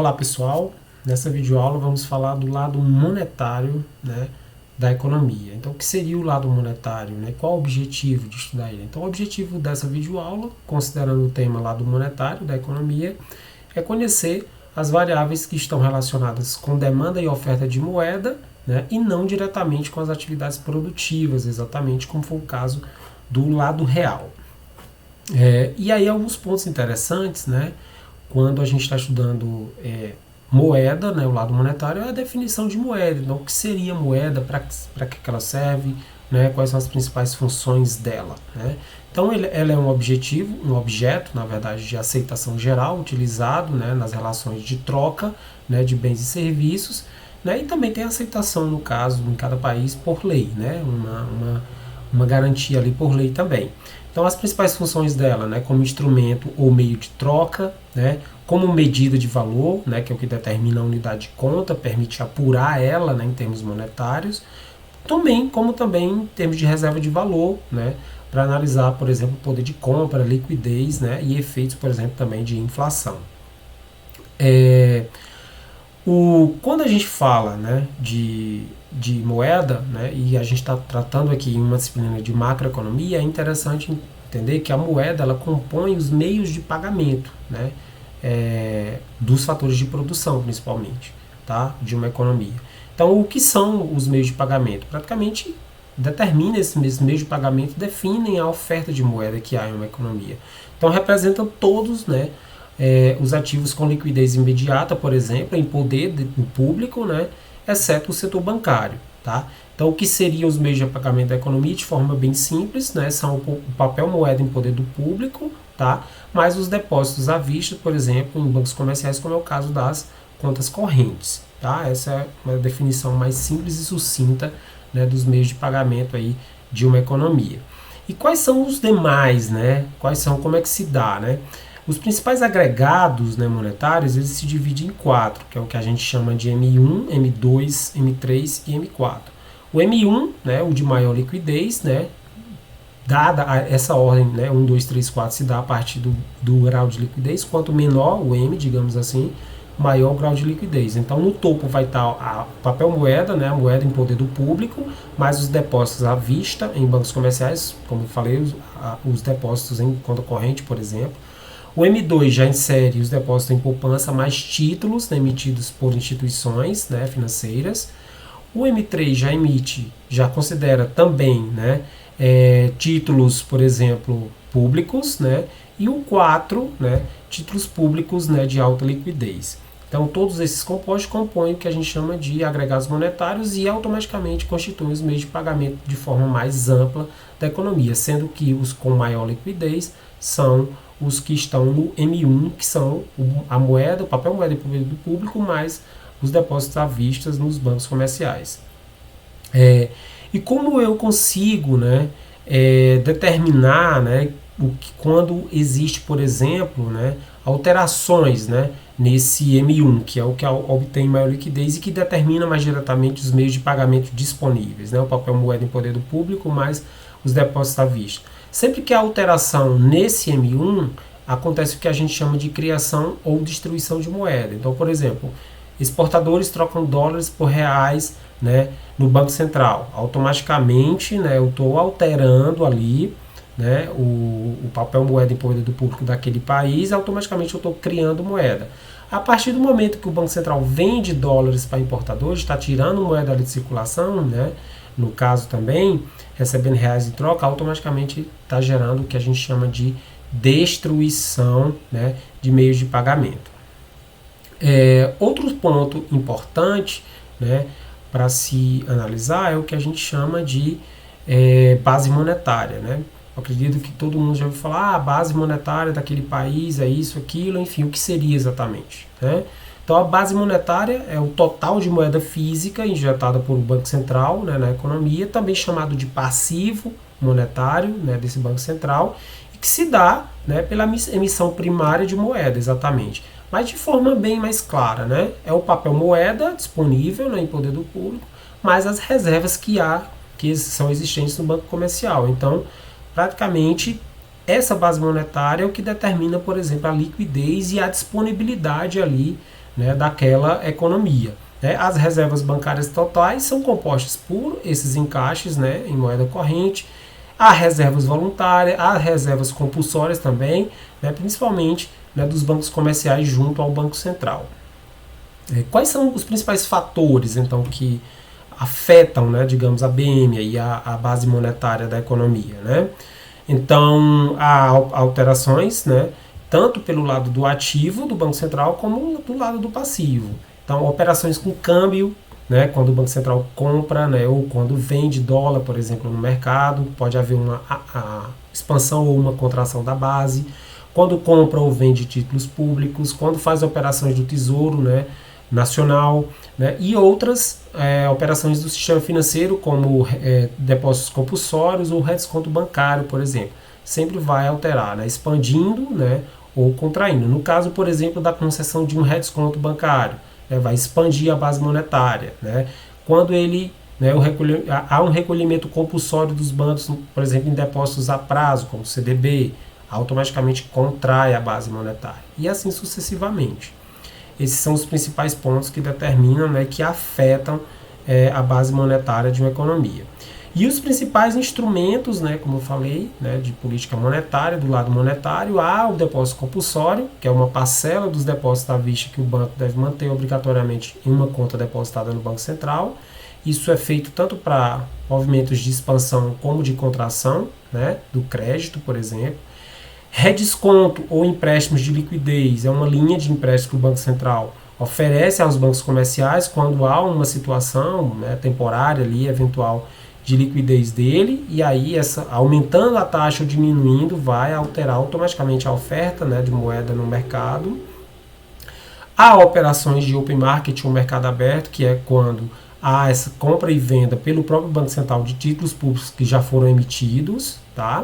Olá pessoal, nessa videoaula vamos falar do lado monetário, né, da economia. Então o que seria o lado monetário, né? Qual o objetivo de estudar ele? Então o objetivo dessa videoaula, considerando o tema lado monetário da economia, é conhecer as variáveis que estão relacionadas com demanda e oferta de moeda, né, e não diretamente com as atividades produtivas, exatamente como foi o caso do lado real. E aí alguns pontos interessantes, né? Quando a gente está estudando moeda, né, o lado monetário, é a definição de moeda. Então, o que seria moeda, para que ela serve, né, quais são as principais funções dela. Né? Então, ela é um objetivo, um objeto, na verdade, de aceitação geral, utilizado, né, nas relações de troca, né, de bens e serviços, né, e também tem aceitação, no caso, em cada país, por lei, né, uma garantia ali por lei também. Então, as principais funções dela, né, como instrumento ou meio de troca, né, como medida de valor, né, que é o que determina a unidade de conta, permite apurar ela, né, em termos monetários, como também em termos de reserva de valor, né, para analisar, por exemplo, o poder de compra, liquidez, né, e efeitos, por exemplo, também de inflação. Quando a gente fala, né, de moeda, né, e a gente está tratando aqui em uma disciplina de macroeconomia, é interessante entender que a moeda ela compõe os meios de pagamento, né, dos fatores de produção, principalmente, tá, de uma economia. Então, o que são os meios de pagamento? Praticamente determina esses meios de pagamento, definem a oferta de moeda que há em uma economia. Então, representam todos, né, os ativos com liquidez imediata, por exemplo, em poder do público, né, exceto o setor bancário. Tá? Então, o que seriam os meios de pagamento da economia, de forma bem simples, né, são o papel moeda em poder do público, tá? Mais os depósitos à vista, por exemplo, em bancos comerciais, como é o caso das contas correntes. Tá? Essa é uma definição mais simples e sucinta, né, dos meios de pagamento aí de uma economia. E quais são os demais, né? Como é que se dá, né? Os principais agregados, né, monetários, eles se dividem em quatro, que é o que a gente chama de M1, M2, M3 e M4. O M1, né, o de maior liquidez, né, dada essa ordem, né, 1, 2, 3, 4, se dá a partir do grau de liquidez, quanto menor o M, digamos assim, maior o grau de liquidez. Então, no topo vai estar a papel moeda, né, a moeda em poder do público, mais os depósitos à vista em bancos comerciais, como eu falei, os depósitos em conta corrente, por exemplo. O M2 já insere os depósitos em poupança, mais títulos, né, emitidos por instituições, né, financeiras. O M3 já considera também, né, títulos, por exemplo, públicos, né, e o 4, né, títulos públicos, né, de alta liquidez. Então, todos esses compostos compõem o que a gente chama de agregados monetários e automaticamente constituem os meios de pagamento de forma mais ampla da economia, sendo que os com maior liquidez são os que estão no M1, que são a moeda, o papel moeda em poder do público, mais os depósitos à vista nos bancos comerciais. E como eu consigo, né, determinar, né, quando existe, por exemplo, né, alterações, né, nesse M1, que é o que obtém maior liquidez e que determina mais diretamente os meios de pagamento disponíveis, né, o papel moeda em poder do público mais os depósitos à vista. Sempre que há alteração nesse M1, acontece o que a gente chama de criação ou destruição de moeda. Então, por exemplo, exportadores trocam dólares por reais, né, no Banco Central. Automaticamente, né, eu estou alterando ali, né, o papel moeda em poder do público daquele país, automaticamente eu estou criando moeda. A partir do momento que o Banco Central vende dólares para importadores, está tirando moeda de circulação, né, no caso também, recebendo reais em troca, automaticamente está gerando o que a gente chama de destruição, né, de meios de pagamento. Outro ponto importante, né, para se analisar é o que a gente chama de base monetária. Né? Eu acredito que todo mundo já ouviu falar, a base monetária daquele país é isso, aquilo, enfim, o que seria exatamente. Né? Então, a base monetária é o total de moeda física injetada por um Banco Central, né, na economia, também chamado de passivo monetário, né, desse Banco Central, e que se dá, né, pela emissão primária de moeda, exatamente. Mas de forma bem mais clara, né? É o papel moeda disponível, né, em poder do público, mais as reservas que são existentes no banco comercial. Então, praticamente, essa base monetária é o que determina, por exemplo, a liquidez e a disponibilidade ali, né, daquela economia. Né? As reservas bancárias totais são compostas por esses encaixes, né, em moeda corrente. Há reservas voluntárias, há reservas compulsórias também, né, principalmente, né, dos bancos comerciais junto ao Banco Central. Quais são os principais fatores, então, que afetam, né, digamos, a BM, e a base monetária da economia? Né? Então, há alterações, né, tanto pelo lado do ativo do Banco Central como do lado do passivo. Então, operações com câmbio, né, quando o Banco Central compra, né, ou quando vende dólar, por exemplo, no mercado, pode haver uma expansão ou uma contração da base. Quando compra ou vende títulos públicos, quando faz operações do Tesouro, né, Nacional, né, e outras operações do sistema financeiro, como depósitos compulsórios ou redesconto bancário, por exemplo. Sempre vai alterar, né, expandindo, né, ou contraindo. No caso, por exemplo, da concessão de um redesconto bancário, né, vai expandir a base monetária. Né, quando ele, né, há um recolhimento compulsório dos bancos, por exemplo, em depósitos a prazo, como o CDB, automaticamente contrai a base monetária. E assim sucessivamente. Esses são os principais pontos que determinam, né, que afetam a base monetária de uma economia. E os principais instrumentos, né, como eu falei, né, de política monetária, do lado monetário, há o depósito compulsório, que é uma parcela dos depósitos à vista que o banco deve manter obrigatoriamente em uma conta depositada no Banco Central. Isso é feito tanto para movimentos de expansão como de contração, né, do crédito, por exemplo. Redesconto ou empréstimos de liquidez é uma linha de empréstimo que o Banco Central oferece aos bancos comerciais quando há uma situação, né, temporária ali, eventual, de liquidez dele, e aí aumentando a taxa ou diminuindo vai alterar automaticamente a oferta, né, de moeda no mercado. Há operações de open market ou mercado aberto, que é quando há essa compra e venda pelo próprio Banco Central de títulos públicos que já foram emitidos, tá?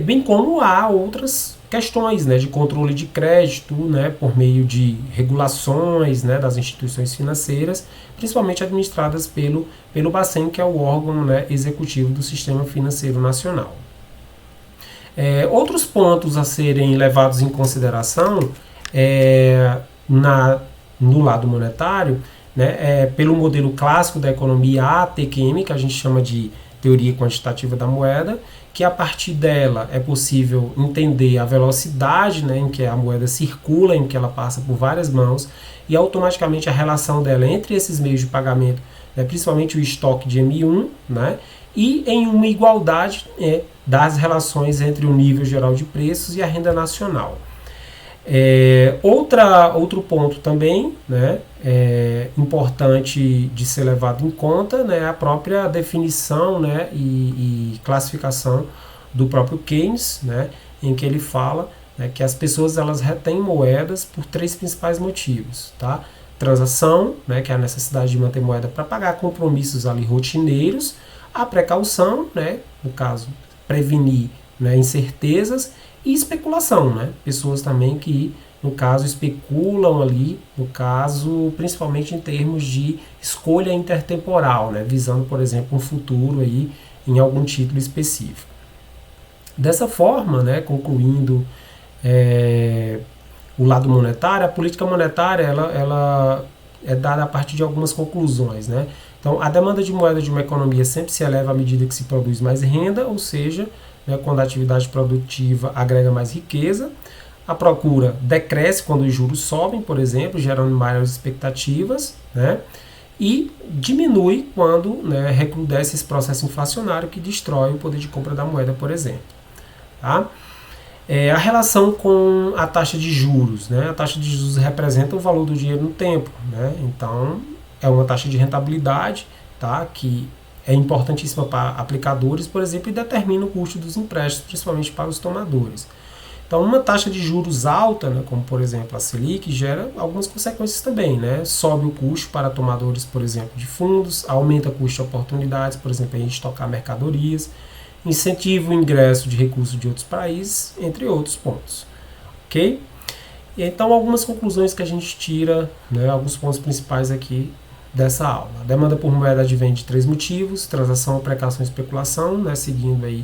Bem como há outras questões, né, de controle de crédito, né, por meio de regulações, né, das instituições financeiras, principalmente administradas pelo Bacen, que é o órgão, né, executivo do Sistema Financeiro Nacional. Outros pontos a serem levados em consideração no lado monetário, né, pelo modelo clássico da economia ATQM, que a gente chama de teoria quantitativa da moeda, que a partir dela é possível entender a velocidade, né, em que a moeda circula, em que ela passa por várias mãos, e automaticamente a relação dela entre esses meios de pagamento, né, principalmente o estoque de M1, né, e em uma igualdade das relações entre o nível geral de preços e a renda nacional. Outro ponto também, né, importante de ser levado em conta, né, a própria definição, né, e classificação do próprio Keynes, né, em que ele fala, né, que as pessoas elas retêm moedas por 3 principais motivos. Tá? Transação, né, que é a necessidade de manter moeda para pagar compromissos ali rotineiros, a precaução, né, no caso, prevenir, né, incertezas, e especulação, né? Pessoas também que, no caso, especulam ali, no caso, principalmente em termos de escolha intertemporal, né? Visando, por exemplo, um futuro aí em algum título específico. Dessa forma, né, concluindo o lado monetário, a política monetária ela é dada a partir de algumas conclusões, né? Então, a demanda de moeda de uma economia sempre se eleva à medida que se produz mais renda, ou seja, né, quando a atividade produtiva agrega mais riqueza. A procura decresce quando os juros sobem, por exemplo, gerando maiores expectativas, né, e diminui quando, né, recrudesce esse processo inflacionário que destrói o poder de compra da moeda, por exemplo. Tá? A relação com a taxa de juros. Né? A taxa de juros representa o valor do dinheiro no tempo. Né? Então, é uma taxa de rentabilidade, tá, que é importantíssima para aplicadores, por exemplo, e determina o custo dos empréstimos, principalmente para os tomadores. Então, uma taxa de juros alta, né, como por exemplo a Selic, gera algumas consequências também. Né? Sobe o custo para tomadores, por exemplo, de fundos, aumenta o custo de oportunidades, por exemplo, em estocar mercadorias, incentiva o ingresso de recursos de outros países, entre outros pontos. Ok? Então, algumas conclusões que a gente tira, né, alguns pontos principais aqui dessa aula. A demanda por moeda advém de 3 motivos: transação, precaução e especulação, né, seguindo aí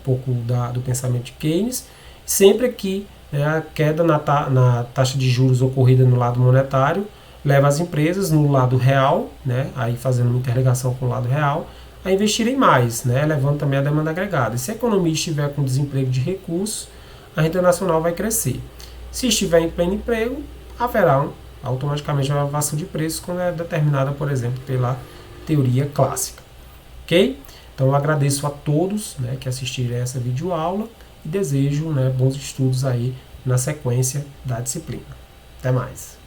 um pouco do pensamento de Keynes, sempre que né, a queda na taxa de juros ocorrida no lado monetário leva as empresas no lado real, né, aí fazendo uma interligação com o lado real, a investirem mais, né, elevando também a demanda agregada. E se a economia estiver com desemprego de recursos, a renda nacional vai crescer. Se estiver em pleno emprego, haverá automaticamente uma elevação de preços quando é determinada, por exemplo, pela teoria clássica. Ok? Então eu agradeço a todos, né, que assistiram a essa videoaula e desejo, né, bons estudos aí na sequência da disciplina. Até mais!